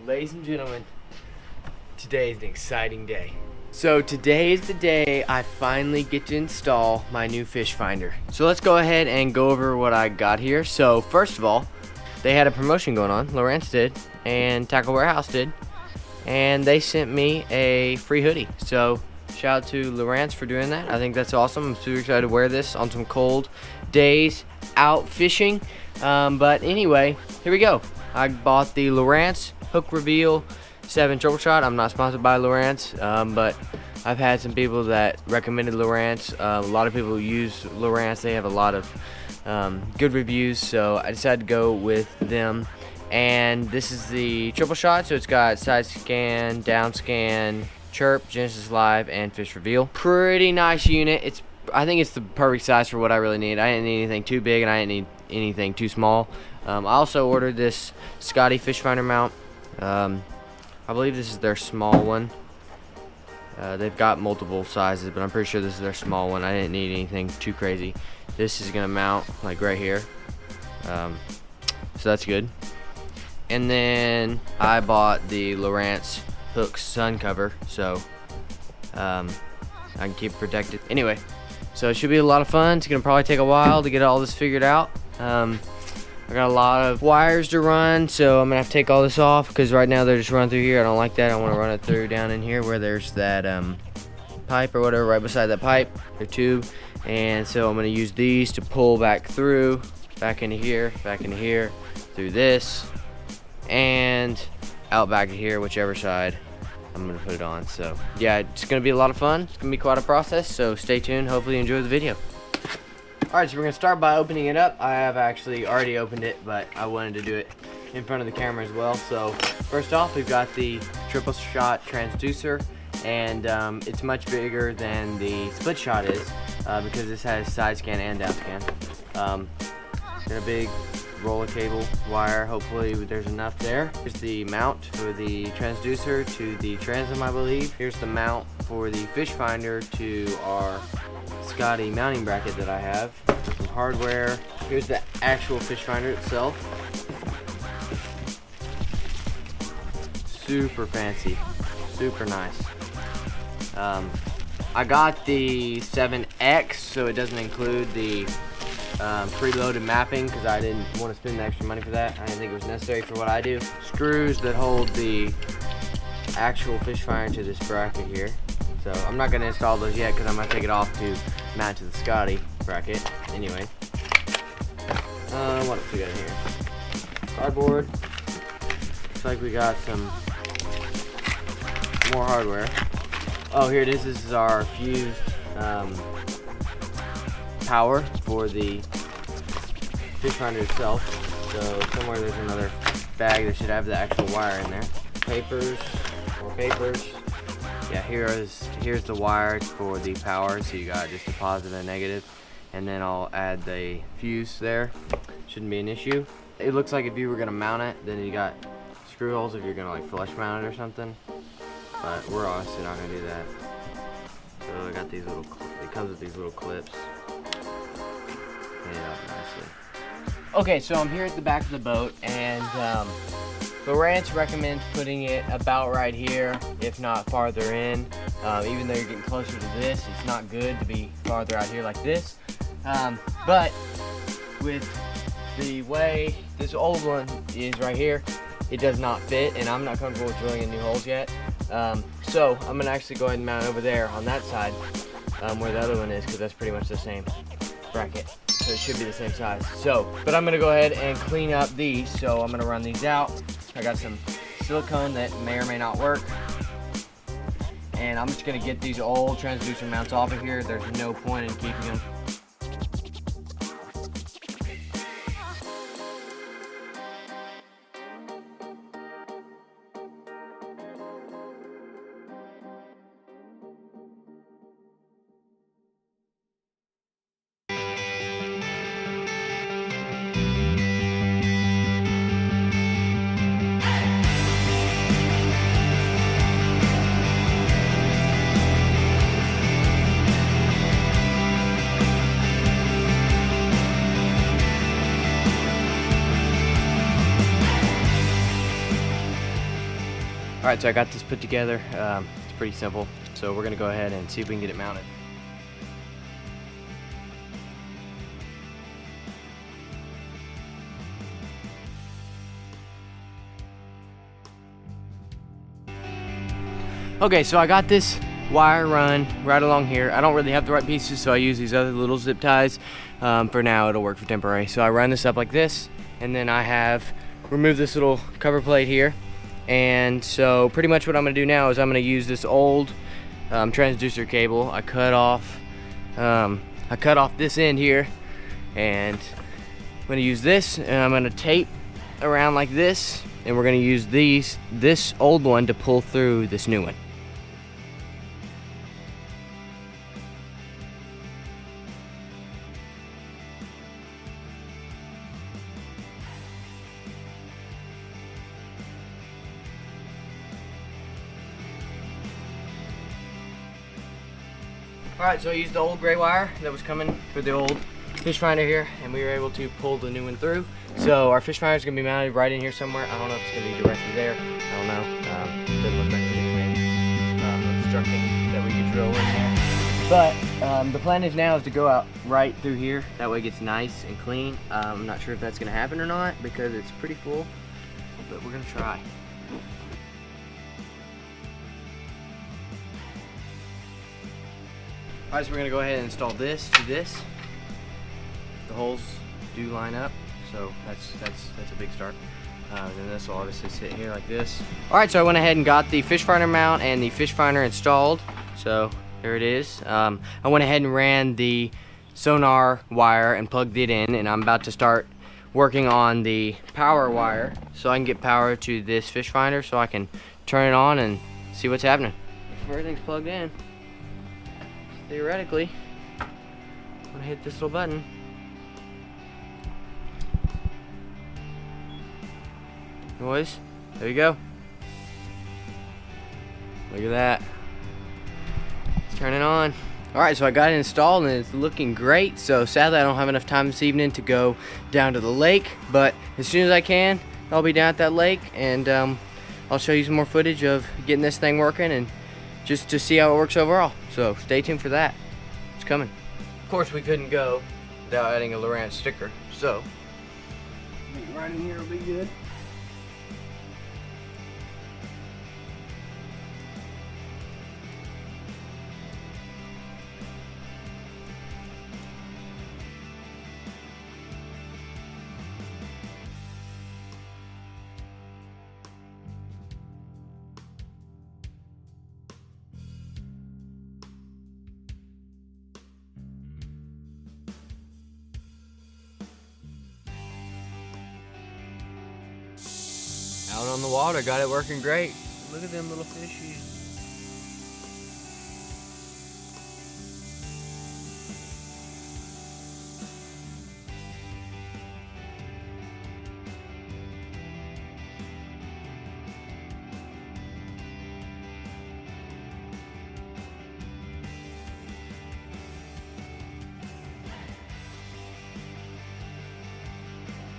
Ladies and gentlemen, today is an exciting day. So today is the day I finally get to install my new fish finder. So let's go ahead and go over what I got here. So first of all, they had a promotion going on, Lowrance did, and Tackle Warehouse did, and they sent me a free hoodie. So shout out to Lowrance for doing that. I think that's awesome. I'm super excited to wear this on some cold days out fishing. But anyway, here we go. I bought the Lowrance Hook Reveal 7 Triple Shot. I'm not sponsored by Lowrance, but I've had some people that recommended Lowrance. A lot of people who use Lowrance, they have a lot of good reviews, so I decided to go with them. And this is the Triple Shot, so it's got side scan, down scan, chirp, Genesis Live, and fish reveal. Pretty nice unit. I think it's the perfect size for what I really need. I didn't need anything too big, and I didn't need anything too small. I also ordered this Scotty fish finder mount. I believe this is their small one. They've got multiple sizes, but I'm pretty sure this is their small one. I didn't need anything too crazy. This is gonna mount like right here, so that's good. And then I bought the Lowrance Hook sun cover, so I can keep it protected. Anyway, so it should be a lot of fun. It's gonna probably take a while to get all this figured out. I got a lot of wires to run, so I'm gonna have to take all this off because right now they're just running through here. I don't like that. I want to run it through down in here where there's that pipe or whatever right beside that pipe or tube. And so I'm gonna use these to pull back through, back into here, through this, and out back to here, whichever side I'm gonna put it on. So yeah, it's gonna be a lot of fun. It's gonna be quite a process, so stay tuned. Hopefully you enjoy the video. Alright, so we're going to start by opening it up. I have actually already opened it, but I wanted to do it in front of the camera as well. So first off, we've got the Triple Shot transducer, and it's much bigger than the Split Shot is because this has side scan and down scan. Got a big roll of cable wire. Hopefully there's enough there. Here's the mount for the transducer to the transom, I believe. Here's the mount for the fish finder to our Scotty mounting bracket that I have. Some hardware. Here's the actual fish finder itself. Super fancy, super nice. I got the 7X, so it doesn't include the preloaded mapping because I didn't want to spend the extra money for that. I didn't think it was necessary for what I do. Screws that hold the actual fish finder to this bracket here. So I'm not going to install those yet because I'm going to take it off to mount to the Scotty bracket. Anyway, what else we got in here? Cardboard. Looks like we got some more hardware. Oh, here it is. This is our fused power for the fish finder itself. So somewhere there's another bag that should have the actual wire in there. Papers, more papers. Yeah, here's the wire for the power, so you got just a positive and a negative, and then I'll add the fuse there. Shouldn't be an issue. It looks like if you were gonna mount it, then you got screw holes if you're gonna like flush mount it or something, but we're honestly not gonna do that. So I got these little, it comes with these little clips. Clean it up nicely. Okay, so I'm here at the back of the boat, and Lowrance recommends putting it about right here, if not farther in. Even though you're getting closer to this, it's not good to be farther out here like this. But with the way this old one is right here, it does not fit, and I'm not comfortable with drilling in new holes yet. So I'm gonna actually go ahead and mount it over there on that side, where the other one is, because that's pretty much the same bracket. So it should be the same size. So, but I'm gonna go ahead and clean up these. So I'm gonna run these out. I got some silicone that may or may not work. And I'm just gonna get these old transducer mounts off of here. There's no point in keeping them. Alright, so I got this put together. It's pretty simple. So we're gonna go ahead and see if we can get it mounted. Okay, so I got this wire run right along here. I don't really have the right pieces, so I use these other little zip ties. For now, it'll work for temporary. So I run this up like this, and then I have removed this little cover plate here. And so pretty much what I'm gonna do now is I'm gonna use this old transducer cable. I cut off this end here, and I'm gonna use this, and I'm gonna tape around like this, and we're gonna use this old one to pull through this new one. Alright, so I used the old gray wire that was coming for the old fish finder here, and we were able to pull the new one through. So our fish finder is going to be mounted right in here somewhere. I don't know if it's going to be directly there. I don't know. Doesn't look like anything obstructing that we could drill in there. But the plan is now is to go out right through here. That way it gets nice and clean. I'm not sure if that's going to happen or not because it's pretty full, but we're going to try. Alright, so we're gonna go ahead and install this to this. The holes do line up, so that's a big start. Then this will obviously sit here like this. Alright, so I went ahead and got the fish finder mount and the fish finder installed. So there it is. I went ahead and ran the sonar wire and plugged it in, and I'm about to start working on the power wire so I can get power to this fish finder so I can turn it on and see what's happening. Everything's plugged in. Theoretically, I'm gonna hit this little button. Noise. There you go. Look at that. Let's turn it on. Alright, so I got it installed and it's looking great. So sadly I don't have enough time this evening to go down to the lake, but as soon as I can, I'll be down at that lake, and I'll show you some more footage of getting this thing working and just to see how it works overall. So stay tuned for that. It's coming. Of course, we couldn't go without adding a Lowrance sticker, so right in here will be good. Out on the water, got it working great. Look at them little fishies.